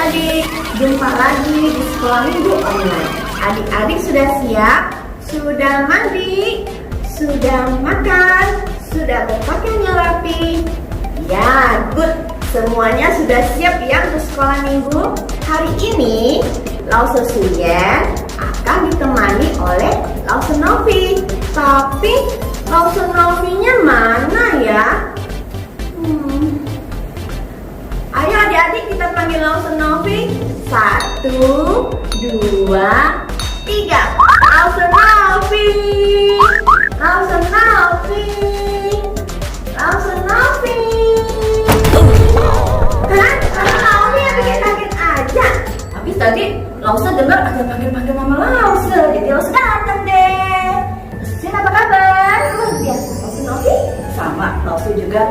adik-adik, jumpa lagi di sekolah minggu online. Adik-adik sudah siap? Sudah mandi? Sudah makan? Sudah berpakaian rapi? Ya, good. Semuanya sudah siap ya untuk sekolah minggu. Hari ini, Lause Suyen akan ditemani oleh Lause Novi. Tapi, Lause Novinya mana ya? Ayo adik-adik kita panggil Lause Novi. 1, 2, 3. Lause Novi. Lause Novi. Lause Novi. Hah? Lause Novi yang bikin kaget aja. Habis tadi Lause dengar ada panggil-panggil nama Lause. Jadi Lause datang deh. Sin, apa kabar? Luar biasa. Lause Novi sama Lause juga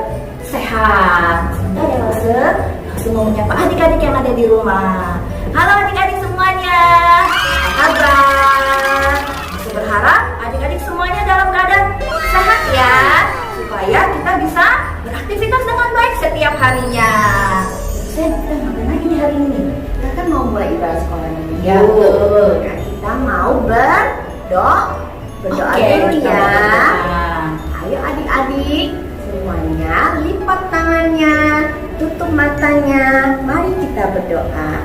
sehat. Sebentar ya Lause. Lause mau menyapa adik-adik yang ada di rumah. Halo adik-adik semuanya. Apa kabar? Lause berharap adik-adik semuanya dalam keadaan sehat ya, supaya kita bisa beraktivitas dengan baik setiap harinya. Sen, kita ngapain lagi di hari ini? Kita kan mau mulai ibadah sekolah minggu. Ya betul. Nah, kita mau berdoa dulu ya. Ayo adik-adik semuanya lipat tangannya, tutup matanya. Mari kita berdoa.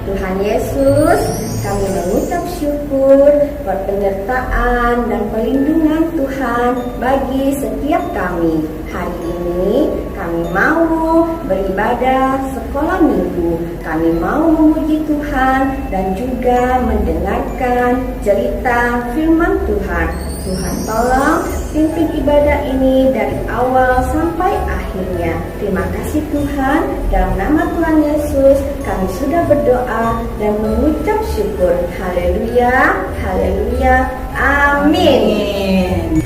Tuhan Yesus, kami mengucap syukur buat penyertaan dan perlindungan Tuhan bagi setiap kami. Hari ini kami mau beribadah sekolah minggu. Kami mau memuji Tuhan dan juga mendengarkan cerita firman Tuhan. Tuhan tolong pimpin ibadah ini dari awal sampai akhirnya. Terima kasih Tuhan. Dalam nama Tuhan Yesus kami sudah berdoa dan mengucap syukur. Haleluya, haleluya, amin.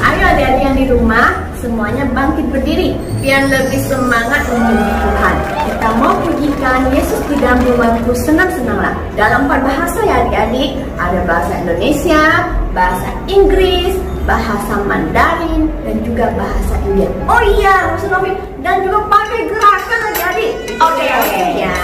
Ayo adik-adik yang di rumah, semuanya bangkit berdiri biar lebih semangat memuji Tuhan. Kita mau pujikan Yesus di dalam rumahku, senang-senanglah. Dalam 4 bahasa ya adik-adik. Ada bahasa Indonesia, bahasa Inggris, bahasa Mandarin, dan juga bahasa India. Oh iya, Lause Novi, dan juga pakai gerakan adik-adik. Oke, ya.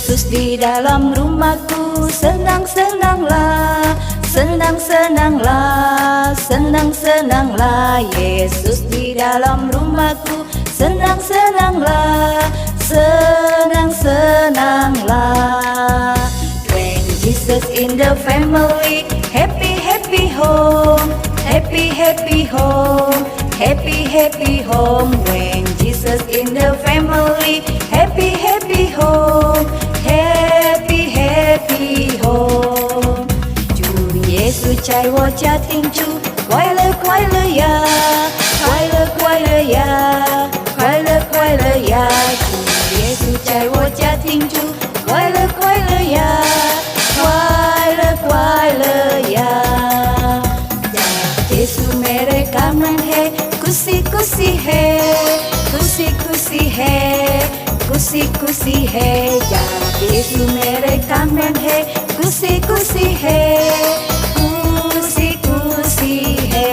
Yesus di dalam rumahku, senang-senanglah, senang-senanglah, senang-senanglah. Yesus di dalam rumahku, senang-senanglah, senang-senanglah. When Jesus in the family, happy happy home, happy happy home, happy happy home. When Jesus in the family, happy happy home, happy happy home. 主耶稣在我家庭住，快乐快乐呀，快乐快乐呀，快乐快乐呀。主耶稣在我家庭住，快乐快乐呀，快乐快乐呀。Yesu mereka menhe, kusi-kusi he, kusi-kusi he, kusi-kusi he. Yesu mereka menhe, kusi-kusi he, kusi-kusi he.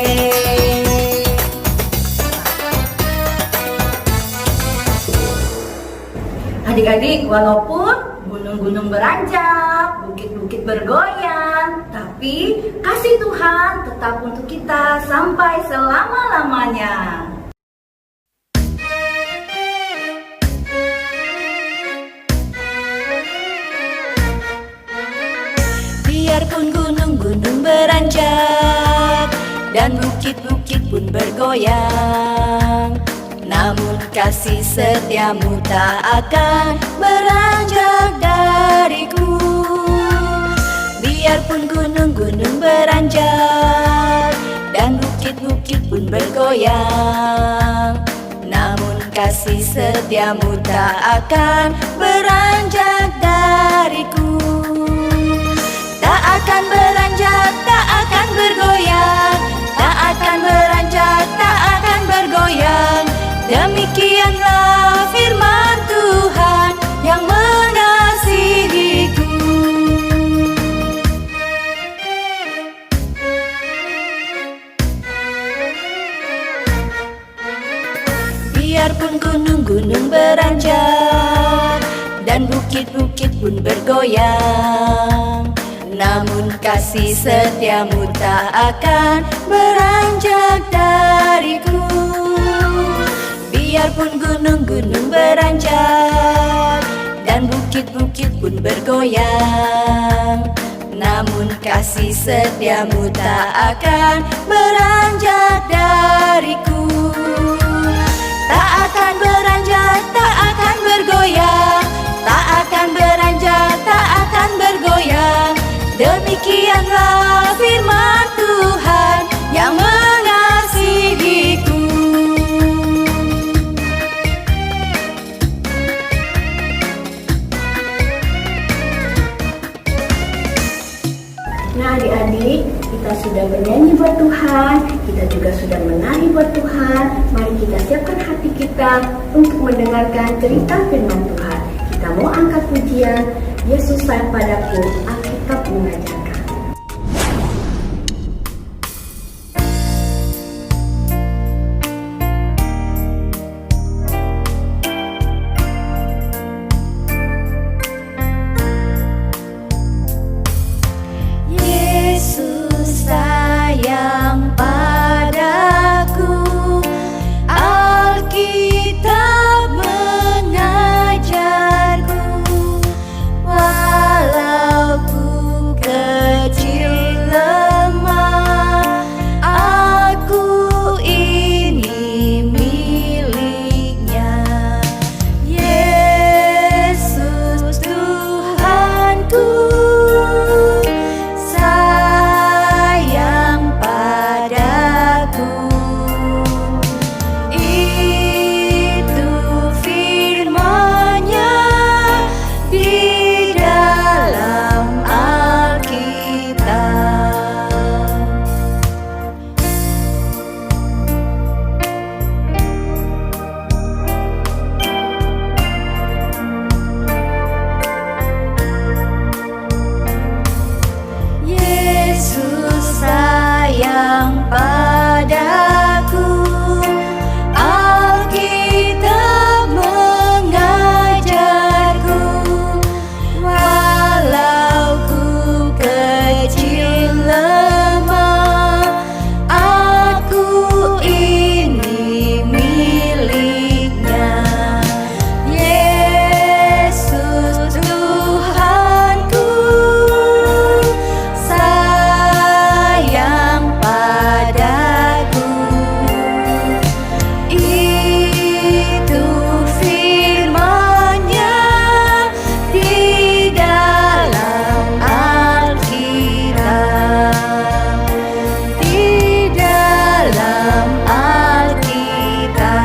Adik-adik, walaupun gunung-gunung beranjak, bukit-bukit bergoyang, tapi kasih Tuhan tetap untuk kita sampai selama-lamanya. Biarpun gunung-gunung beranjak dan bukit-bukit pun bergoyang, namun kasih setiamu tak akan beranjak dariku. Biarpun gunung-gunung beranjak dan bukit-bukit pun bergoyang, namun kasih setiamu tak akan beranjak dariku. Tak akan beranjak, tak akan bergoyang, tak akan beranjak, tak akan bergoyang. Demikianlah firman Tuhan yang mengasihiku. Biarpun gunung-gunung beranjak dan bukit-bukit pun bergoyang, namun kasih setiamu tak akan beranjak dariku. Biarpun gunung-gunung beranjak dan bukit-bukit pun bergoyang, namun kasih setiamu tak akan beranjak dariku. Tak akan beranjak, tak akan bergoyang, tak akan beranjak, tak akan bergoyang. Demikianlah firman Tuhan yang mengasihiku. Nah adik-adik, kita sudah bernyanyi buat Tuhan, kita juga sudah menari buat Tuhan. Mari kita siapkan hati kita untuk mendengarkan cerita firman Tuhan. Kita mau angkat pujian, Yesus sayang padaku, Alkitab mengajarkan. Yesus sayang padaku, Alkitab mengajarku. Walau ku kecil lemah, aku ini miliknya. Yesus Tuhanku sayang padaku. Itu firman-Nya di dalam Alkitab. Yesus sayang padaku, Alkitab mengajarku. Walau ku kecil lemah, aku ini miliknya. Yesus Tuhanku sayang padaku. Itu firman-Nya di dalam Alkitab, di dalam Alkitab.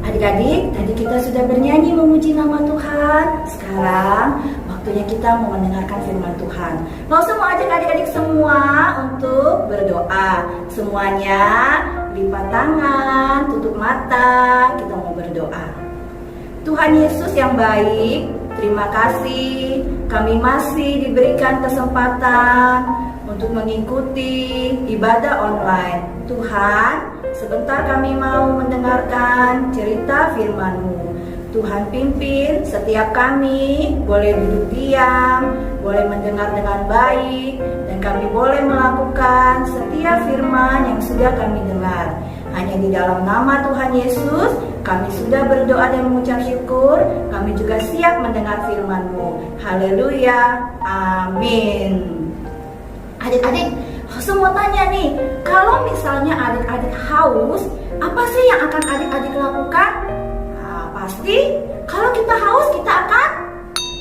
Adik-adik, tadi kita sudah bernyanyi memuji nama Tuhan. Sekarang waktunya kita mau mendengarkan firman Tuhan. Langsung mau ajak adik-adik semua untuk berdoa. Semuanya lipat tangan, tutup mata, kita mau berdoa. Tuhan Yesus yang baik, terima kasih kami masih diberikan kesempatan untuk mengikuti ibadah online. Tuhan, sebentar kami mau mendengarkan cerita firman-Mu. Tuhan pimpin setiap kami, boleh duduk diam, boleh mendengar dengan baik, dan kami boleh melakukan setiap firman yang sudah kami dengar. Hanya di dalam nama Tuhan Yesus, kami sudah berdoa dan mengucap syukur. Kami juga siap mendengar firman-Mu. Haleluya, amin. Adik-adik, semua tanya nih, kalau misalnya adik-adik haus, apa sih yang akan adik-adik lakukan? Nah, pasti kalau kita haus, kita akan,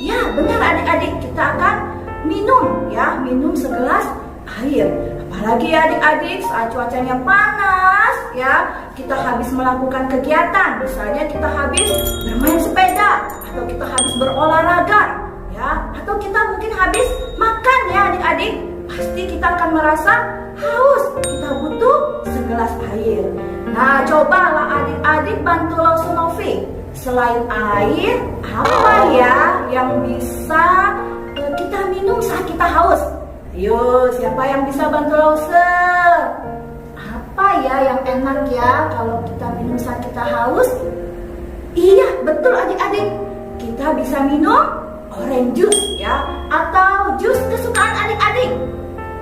ya benar adik-adik, kita akan minum segelas air. Apalagi adik-adik saat cuacanya panas, ya kita habis melakukan kegiatan, misalnya kita habis bermain sepeda, atau kita habis berolahraga, ya, atau kita mungkin habis makan, ya adik-adik. Pasti kita akan merasa haus, kita butuh segelas air. Nah, cobalah adik-adik bantu Lausunovi. selain air, apa ya yang bisa kita minum saat kita haus? Ayo, siapa yang bisa bantu Lause? Apa ya yang enak ya kalau kita minum saat kita haus? Iya, betul adik-adik. Kita bisa minum orange juice ya, atau jus kesukaan adik-adik.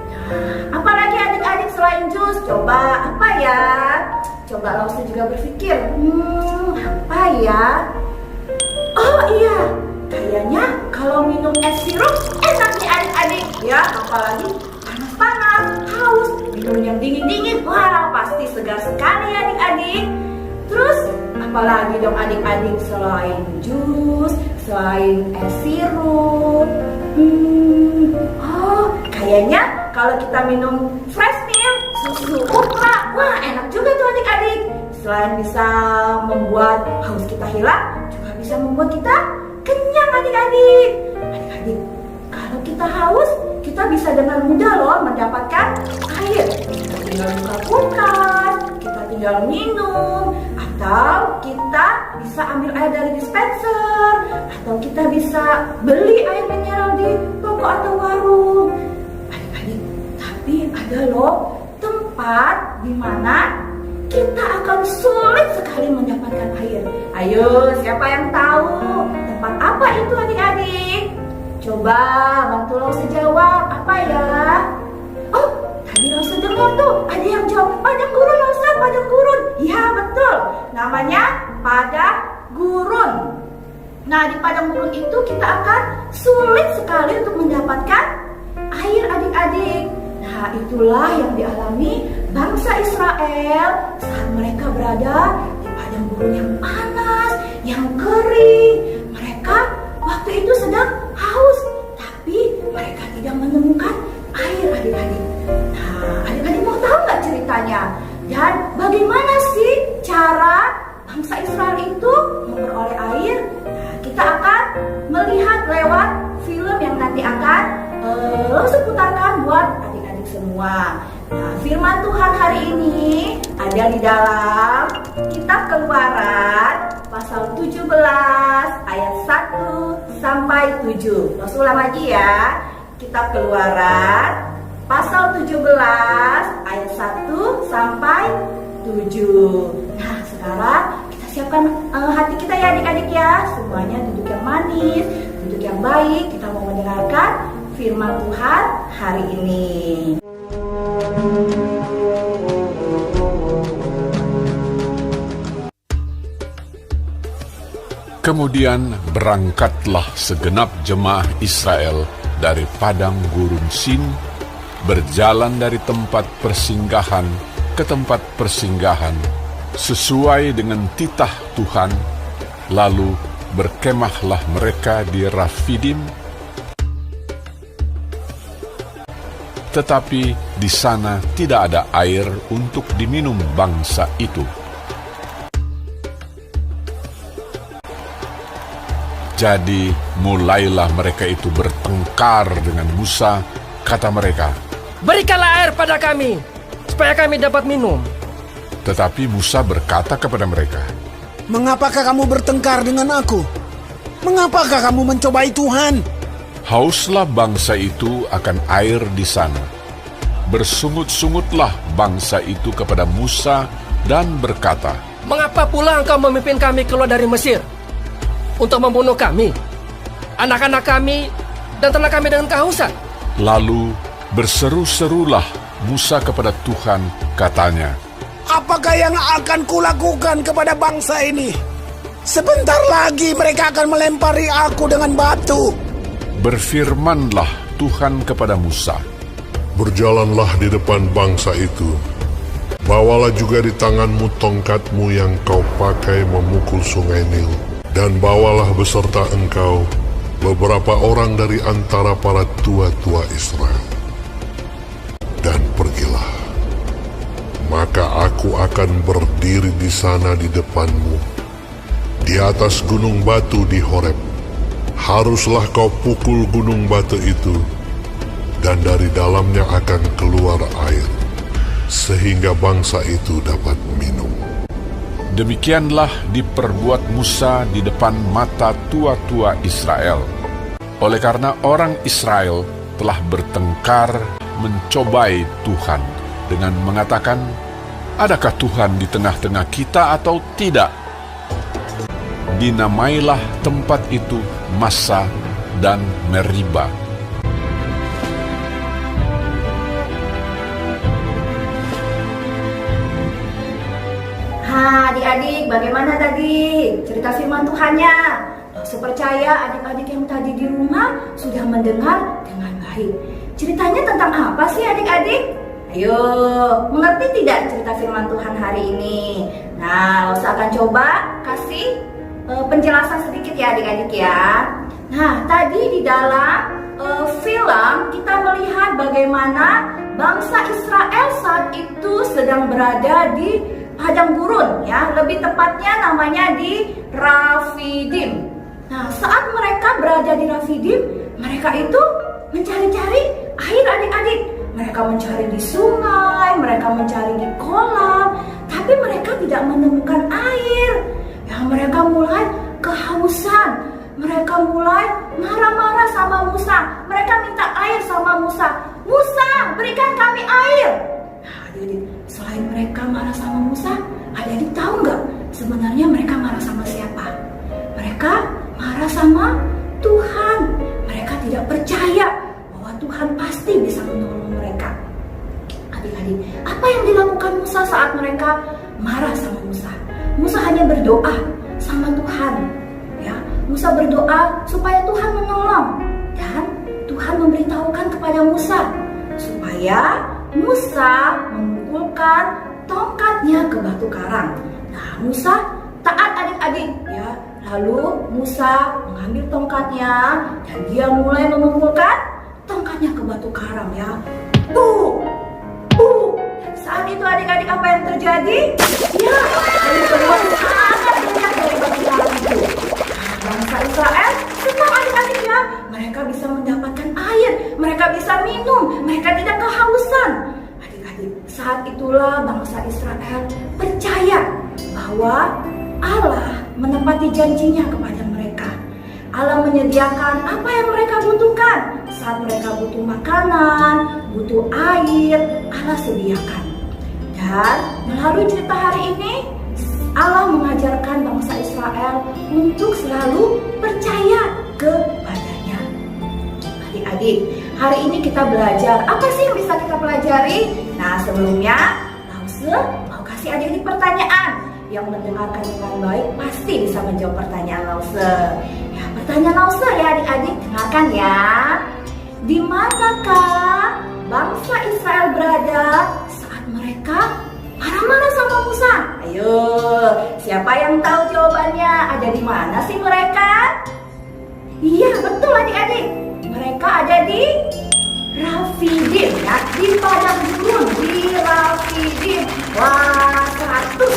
Nah, apalagi adik-adik selain jus? Coba apa ya? Coba Lause juga berpikir. Apa ya? Oh iya, kayaknya kalau minum es sirup enak nih adik-adik ya, apalagi panas-panas, haus, minum yang dingin-dingin. Wah, pasti segar sekali ya adik-adik. Terus apalagi dong adik-adik selain jus, selain es sirup? Oh, kayaknya kalau kita minum fresh milk, susu ultra, wah enak juga tuh adik-adik. Selain bisa membuat haus kita hilang, juga bisa membuat kita kenyang adik-adik. Adik-adik, kalau kita haus, kita bisa dengan mudah loh mendapatkan air. Kita tinggal buka kulkas, kita tinggal minum, atau kita bisa ambil air dari dispenser, atau kita bisa beli air mineral di toko atau warung. Adik-adik, tapi ada loh tempat di mana kita akan sulit sekali mendapatkan air. Ayo, siapa yang tahu tempat apa itu adik-adik? Coba bantu Lause jawab, apa ya? Oh, tadi Lause dengar tuh, ada yang jawab padang gurun Lause, padang gurun. Ya betul, namanya padang gurun. Nah, di padang gurun itu kita akan sulit sekali untuk mendapatkan air adik-adik. Nah, itulah yang dialami bangsa Israel saat mereka berada di padang gurun yang panas, yang kering. Mereka waktu itu sedang haus, tapi mereka tidak menemukan air adik-adik. Nah, adik-adik mau tahu nggak ceritanya? Dan bagaimana sih cara bangsa Israel itu memperoleh air? Nah, kita akan melihat lewat film yang nanti akan Lause putarkan buat adik-adik semua. Nah, firman Tuhan hari ini ada di dalam kitab Keluaran pasal 17 ayat 1 sampai 7. Lause ulang lagi ya. Kitab Keluaran pasal 17 ayat 1 sampai 7. Nah, sekarang kita siapkan hati kita ya adik-adik ya. Semuanya duduk yang manis, duduk yang baik. Kita mau mendengarkan firman Tuhan hari ini. Kemudian berangkatlah segenap jemaah Israel dari padang gurun Sin, berjalan dari tempat persinggahan ke tempat persinggahan, sesuai dengan titah Tuhan, lalu berkemahlah mereka di Rafidim. Tetapi di sana tidak ada air untuk diminum bangsa itu. Jadi mulailah mereka itu bertengkar dengan Musa, kata mereka, "Berikanlah air pada kami, supaya kami dapat minum." Tetapi Musa berkata kepada mereka, "Mengapakah kamu bertengkar dengan aku? Mengapakah kamu mencobai Tuhan?" hauslah bangsa itu akan air di sana. Bersungut-sungutlah bangsa itu kepada Musa dan berkata, "Mengapa pula engkau memimpin kami keluar dari Mesir untuk membunuh kami, anak-anak kami, dan ternak kami dengan kehausan?" Lalu berseru-serulah Musa kepada Tuhan, katanya, "Apakah yang akan kulakukan kepada bangsa ini? Sebentar lagi mereka akan melempari aku dengan batu." Berfirmanlah Tuhan kepada Musa, "Berjalanlah di depan bangsa itu. Bawalah juga di tanganmu tongkatmu yang kau pakai memukul sungai Nil. Dan bawalah beserta engkau beberapa orang dari antara para tua-tua Israel. Dan pergilah. Maka aku akan berdiri di sana di depanmu, di atas gunung batu di Horeb. Haruslah kau pukul gunung batu itu, dan dari dalamnya akan keluar air, sehingga bangsa itu dapat minum. Demikianlah diperbuat Musa di depan mata tua-tua Israel. Oleh karena orang Israel telah bertengkar mencobai Tuhan dengan mengatakan, "Adakah Tuhan di tengah-tengah kita atau tidak?" Dinamailah tempat itu Massa dan Meriba. Adik-adik, bagaimana tadi cerita firman Tuhannya? Saya percaya adik-adik yang tadi di rumah sudah mendengar dengan baik. Ceritanya tentang apa sih adik-adik? Ayo, mengerti tidak cerita firman Tuhan hari ini? Nah, saya akan coba kasih penjelasan sedikit ya adik-adik ya. Nah, tadi di dalam film kita melihat bagaimana bangsa Israel saat itu sedang berada di padang gurun ya, lebih tepatnya namanya di Rafidim. Nah, saat mereka berada di Rafidim, mereka itu mencari-cari air adik-adik. Mereka mencari di sungai, mereka mencari di kolam, tapi mereka tidak menemukan air. Ya, mereka mulai kehausan. Mereka mulai marah-marah sama Musa. Mereka minta air sama Musa. "Musa, berikan kami air." Nah, adik-adik, selain mereka marah sama Musa, adik-adik tahu nggak sebenarnya mereka marah sama siapa? Mereka marah sama Tuhan. Mereka tidak percaya bahwa Tuhan pasti bisa menolong mereka. Adik-adik, apa yang dilakukan Musa saat mereka marah sama Musa? Musa hanya berdoa sama Tuhan. Ya, Musa berdoa supaya Tuhan menolong, dan Tuhan memberitahukan kepada Musa supaya Musa memukulkan tongkatnya ke batu karang. Nah, Musa taat adik-adik ya. Lalu Musa mengambil tongkatnya dan dia mulai memukulkan tongkatnya ke batu karang ya. Buk, buk. Dan saat itu adik-adik apa yang terjadi? Ya, dari keluar sangat banyak dari batu karang itu. Nah, bangsa Israel senang adik-adik ya. Mereka bisa mendapatkan air, mereka bisa minum, mereka tidak kehausan. Adik-adik, saat itulah bangsa Israel percaya bahwa Allah menepati janjinya kepada mereka. Allah menyediakan apa yang mereka butuhkan. Saat mereka butuh makanan, butuh air, Allah sediakan. Dan melalui cerita hari ini, Allah mengajarkan bangsa Israel untuk selalu percaya kepadanya. Adik-adik, hari ini kita belajar. Apa sih yang bisa kita pelajari? Nah, sebelumnya, Lause mau kasih adik-adik pertanyaan. Yang mendengarkan dengan baik pasti bisa menjawab pertanyaan Lause. Ya, pertanyaan Lause ya adik-adik, dengarkan ya. Di manakah bangsa Israel berada saat mereka marah-marah sama Musa? Ayo, siapa yang tahu jawabannya? Ada di mana sih mereka? Iya, betul adik-adik. Mereka ada di Rafidim ya, di padang gurun, di Rafidim. Wah, 100.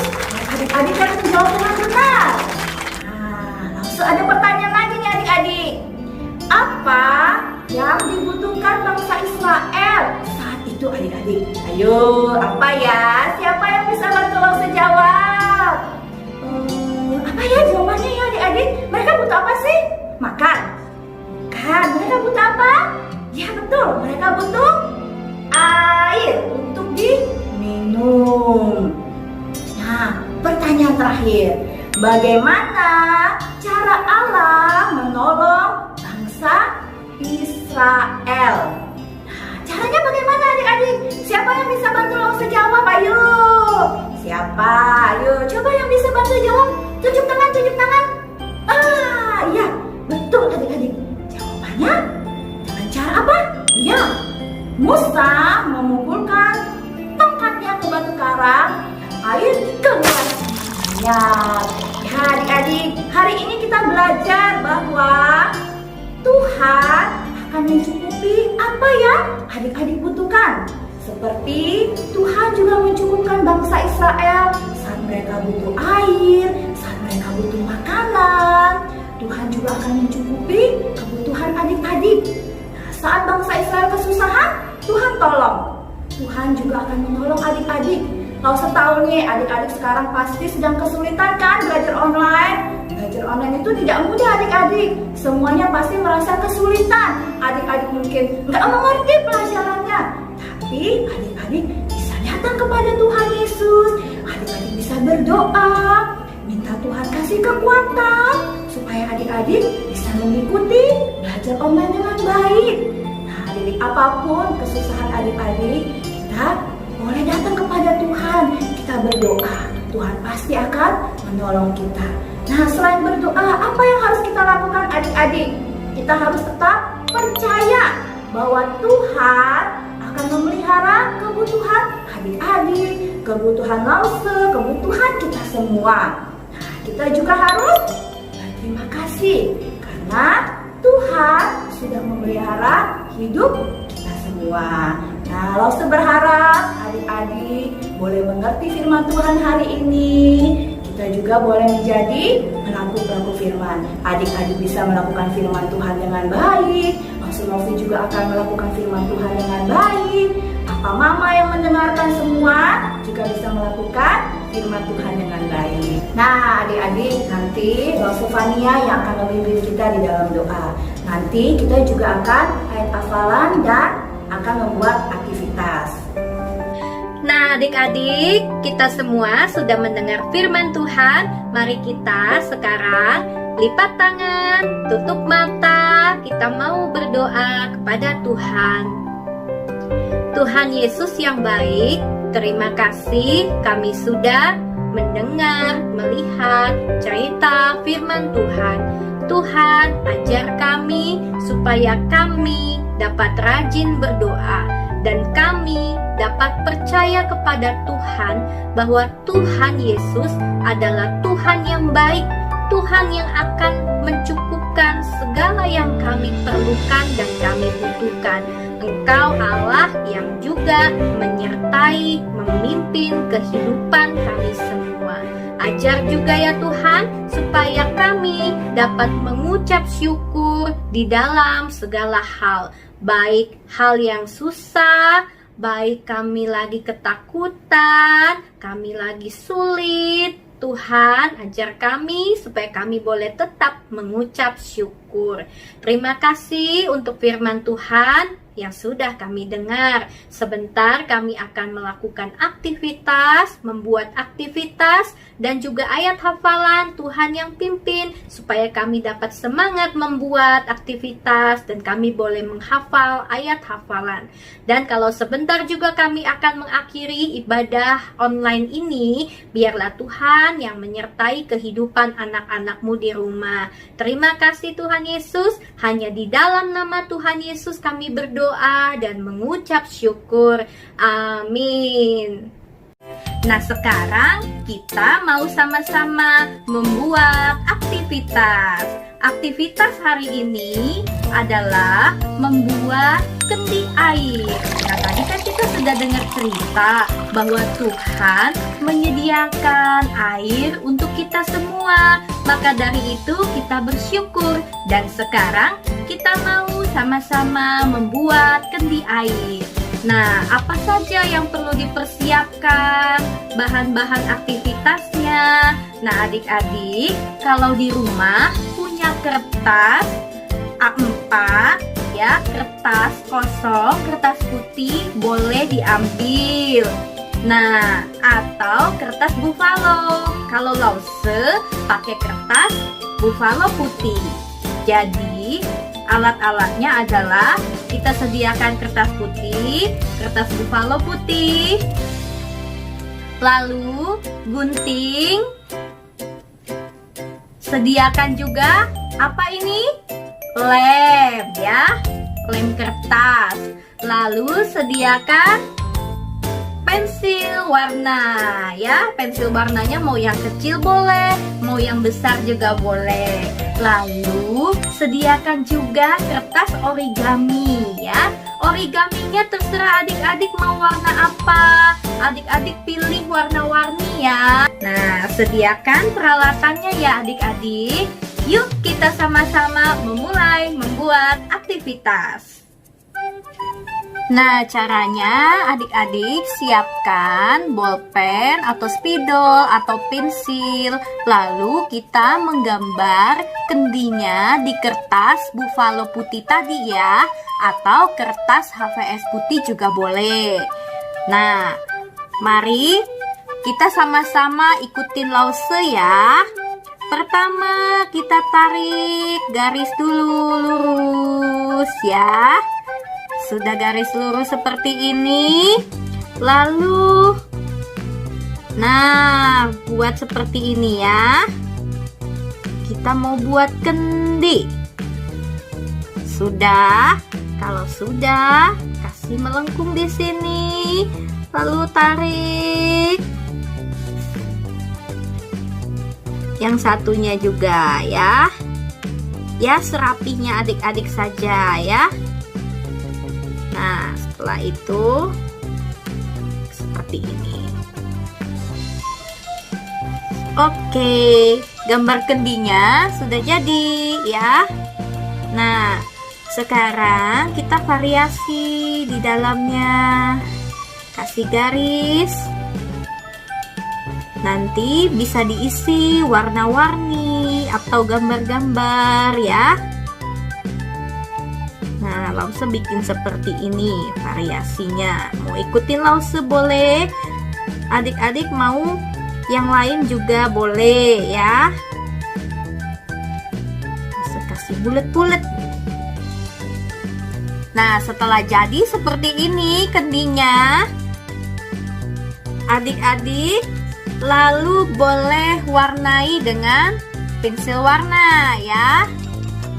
Adik-adik harus menjawab dengan benar. Nah, langsung ada pertanyaan lagi nih adik-adik. Apa yang dibutuhkan bangsa Israel saat itu adik-adik? Ayo, apa ya? Siapa yang bisa bantu Lause jawab? Apa ya jawabannya ya adik-adik? Mereka butuh apa sih? Makan? Bukan. Mereka butuh apa? Ya betul, mereka butuh air untuk diminum. Nah, pertanyaan terakhir, bagaimana cara Allah menolong bangsa Israel? Nah, caranya bagaimana adik-adik? Siapa yang bisa bantu Lause jawab? Ayo, siapa? Ayo, coba yang bisa bantu jawab. Tunjuk tangan, tunjuk tangan. Ya, betul adik-adik. Jawabannya dengan cara apa? Ya, Musa memukulkan tongkatnya ke batu karang. Air keluar. Ya, adik-adik, hari ini kita belajar bahwa Tuhan akan mencukupi apa yang adik-adik butuhkan. Seperti Tuhan juga mencukupkan bangsa Israel saat mereka butuh air, saat mereka butuh makanan. Tuhan juga akan mencukupi kebutuhan adik-adik. Nah, saat bangsa Israel kesusahan, Tuhan tolong. Tuhan juga akan menolong adik-adik. Lause tahu nih, adik-adik sekarang pasti sedang kesulitan kan belajar online. Belajar online itu tidak mudah adik-adik. Semuanya pasti merasa kesulitan. Adik-adik mungkin nggak mengerti pelajarannya. Tapi adik-adik bisa datang kepada Tuhan Yesus. Adik-adik bisa berdoa, minta Tuhan kasih kekuatan supaya adik-adik bisa mengikuti belajar online dengan baik. Nah, adik apapun kesusahan adik-adik, kita boleh datang kepada Tuhan. Kita berdoa, Tuhan pasti akan menolong kita. Nah, selain berdoa, apa yang harus kita lakukan adik-adik? Kita harus tetap percaya bahwa Tuhan akan memelihara kebutuhan adik-adik, kebutuhan Lause, kebutuhan kita semua. Nah, kita juga harus berterima kasih karena Tuhan sudah memelihara hidup kita semua. Nah, Lause berharap adik-adik boleh mengerti firman Tuhan hari ini. Kita juga boleh menjadi pelaku-pelaku firman. Adik-adik bisa melakukan firman Tuhan dengan baik. Lause juga akan melakukan firman Tuhan dengan baik. Papa mama yang mendengarkan semua juga bisa melakukan firman Tuhan dengan baik. Nah, adik-adik, nanti Lause Fania yang akan memimpin kita di dalam doa. Nanti kita juga akan ayat hafalan dan akan membuat aktivitas. Nah, adik-adik, kita semua sudah mendengar firman Tuhan. Mari kita sekarang lipat tangan, tutup mata. Kita mau berdoa kepada Tuhan. Tuhan Yesus yang baik, terima kasih kami sudah mendengar, melihat cerita firman Tuhan. Tuhan, ajar kami supaya kami dapat rajin berdoa dan kami dapat percaya kepada Tuhan bahwa Tuhan Yesus adalah Tuhan yang baik, Tuhan yang akan mencukupkan segala yang kami perlukan dan kami butuhkan. Engkau Allah yang juga menyertai, memimpin kehidupan kami semua. Ajar juga ya Tuhan, supaya kami dapat mengucap syukur di dalam segala hal. Baik hal yang susah, baik kami lagi ketakutan, kami lagi sulit. Tuhan, ajar kami supaya kami boleh tetap mengucap syukur. Terima kasih untuk firman Tuhan yang sudah kami dengar. Sebentar kami akan melakukan aktivitas, membuat aktivitas, dan juga ayat hafalan Tuhan yang pimpin, supaya kami dapat semangat membuat aktivitas dan kami boleh menghafal ayat hafalan. Dan kalau sebentar juga kami akan mengakhiri ibadah online ini, biarlah Tuhan yang menyertai kehidupan anak-anakmu di rumah. Terima kasih Tuhan Yesus, hanya di dalam nama Tuhan Yesus kami berdoa dan mengucap syukur. Amin. Nah, sekarang kita mau sama-sama membuat aktivitas. Aktivitas hari ini adalah membuat kendi air. Nah, tadi kan kita sudah dengar cerita bahwa Tuhan menyediakan air untuk kita semua. Maka dari itu kita bersyukur. Dan sekarang kita mau sama-sama membuat kendi air. Nah, apa saja yang perlu dipersiapkan, bahan-bahan aktivitasnya. Nah, adik-adik, kalau di rumah punya kertas A4 ya, kertas kosong, kertas putih boleh diambil. Nah, atau kertas buffalo. Kalau Lause pakai kertas buffalo putih. Jadi, alat-alatnya adalah kita sediakan kertas putih, kertas buffalo putih, lalu gunting. Sediakan juga apa ini? Lem ya, lem kertas. Lalu sediakan pensil warna ya, pensil warnanya mau yang kecil boleh, mau yang besar juga boleh. Lalu sediakan juga kertas origami ya. Origaminya terserah adik-adik mau warna apa. Adik-adik pilih warna-warni ya. Nah, sediakan peralatannya ya adik-adik. Yuk kita sama-sama memulai membuat aktivitas. Nah, caranya adik-adik siapkan bolpen atau spidol atau pensil. Lalu kita menggambar kendinya di kertas buffalo putih tadi ya, atau kertas HVS putih juga boleh. Nah, mari kita sama-sama ikutin Lause ya. Pertama, kita tarik garis dulu lurus ya. Sudah garis lurus seperti ini. Lalu nah, buat seperti ini ya. Kita mau buat kendi. Sudah? Kalau sudah, kasih melengkung di sini. Lalu tarik. Yang satunya juga ya. Ya, serapihnya adik-adik saja ya. Nah, setelah itu seperti ini. Oke, gambar kendinya sudah jadi ya. Nah, sekarang kita variasi di dalamnya. Kasih garis. Nanti bisa diisi warna-warni atau gambar-gambar ya. Nah, Lause bikin seperti ini variasinya. Mau ikutin Lause boleh. Adik-adik mau yang lain juga boleh ya. Lause kasih bulet-bulet. Nah, setelah jadi seperti ini kendinya, adik-adik lalu boleh warnai dengan pensil warna ya.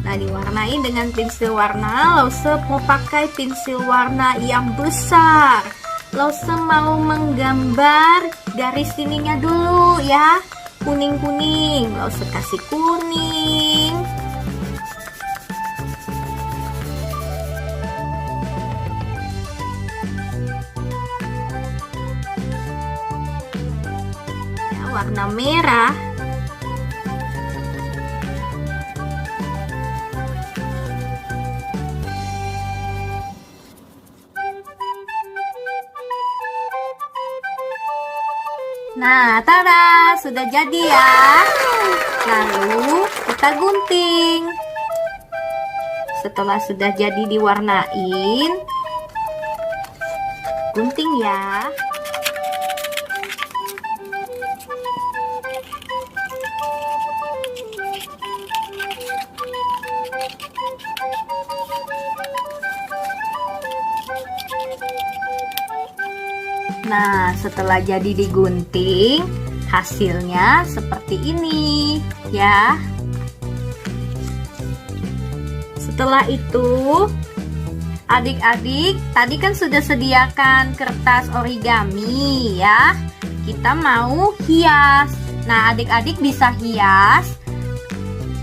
Nah, diwarnai dengan pensil warna. Lause mau pakai pensil warna yang besar. Lause mau menggambar garis sininya dulu ya. Kuning-kuning. Lause kasih kuning. Ya, warna merah. Nah, tada, sudah jadi ya. Lalu kita gunting. Setelah sudah jadi diwarnain, gunting ya. Nah, setelah jadi digunting, hasilnya seperti ini ya. Setelah itu, adik-adik tadi kan sudah sediakan kertas origami ya. Kita mau hias. Nah, adik-adik bisa hias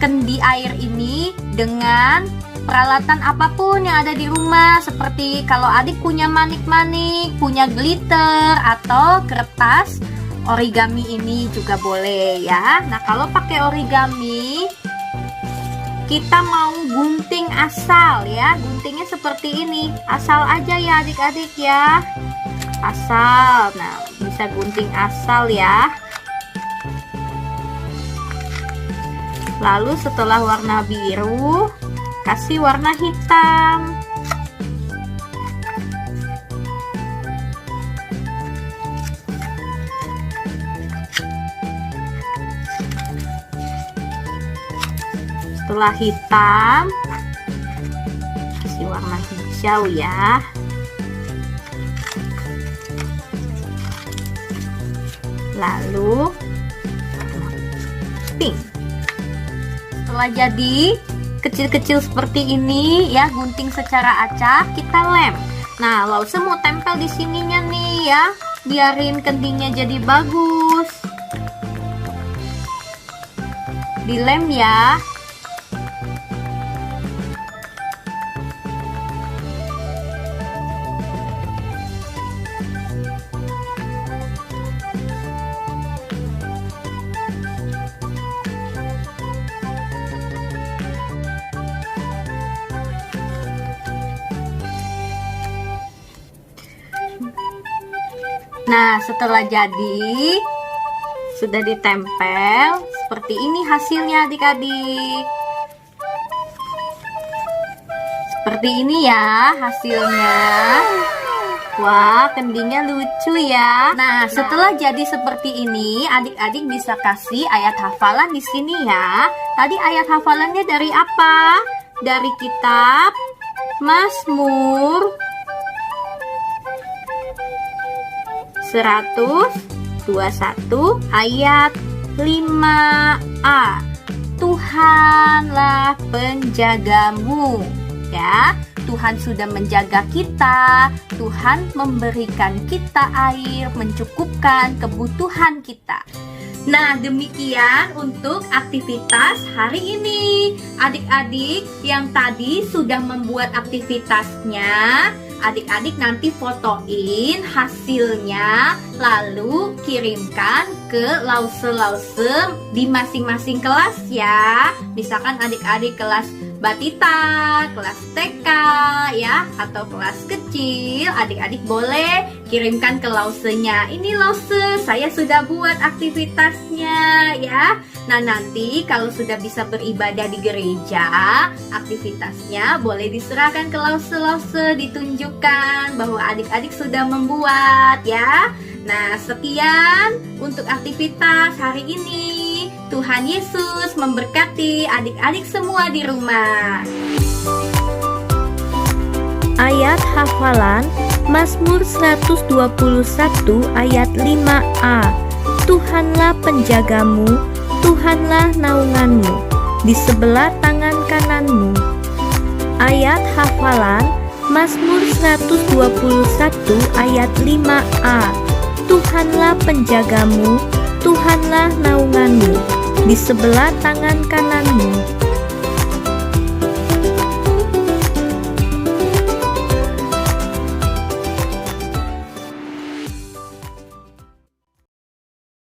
kendi air ini dengan peralatan apapun yang ada di rumah, seperti kalau adik punya manik-manik, punya glitter atau kertas origami ini juga boleh ya. Nah, kalau pakai origami kita mau gunting asal ya. Guntingnya seperti ini, asal aja ya adik-adik ya. Asal. Nah, bisa gunting asal ya. Lalu setelah warna biru, kasih warna hitam. Setelah hitam, kasih warna hijau ya. Lalu pink. Setelah jadi kecil-kecil seperti ini ya, gunting secara acak, kita lem. Nah, Lause mau tempel di sininya nih ya, biarin kendinya jadi bagus. Dilem ya. Nah, setelah jadi, sudah ditempel, seperti ini hasilnya adik-adik. Seperti ini ya hasilnya. Wah, kendingnya lucu ya. Nah, setelah jadi seperti ini, adik-adik bisa kasih ayat hafalan di sini ya. Tadi ayat hafalannya dari apa? Dari kitab Mazmur 121 ayat 5a. Tuhanlah penjagamu. Ya, Tuhan sudah menjaga kita. Tuhan memberikan kita air, mencukupkan kebutuhan kita. Nah, demikian untuk aktivitas hari ini. Adik-adik yang tadi sudah membuat aktivitasnya, adik-adik nanti fotoin hasilnya, lalu kirimkan ke lause-lause di masing-masing kelas ya. Misalkan adik-adik kelas Batita, kelas TK ya, atau kelas kecil, adik-adik boleh kirimkan ke lausenya. Ini lause, saya sudah buat aktivitasnya ya. Nah, nanti kalau sudah bisa beribadah di gereja, aktivitasnya boleh diserahkan ke lause-lause, ditunjukkan bahwa adik-adik sudah membuat ya. Nah, sekian untuk aktivitas hari ini. Tuhan Yesus memberkati adik-adik semua di rumah. Ayat hafalan Mazmur 121 ayat 5a. Tuhanlah penjagamu, Tuhanlah naunganmu, di sebelah tangan kananmu. Ayat hafalan Mazmur 121 ayat 5a. Tuhanlah penjagamu, Tuhanlah naunganmu, di sebelah tangan kananmu.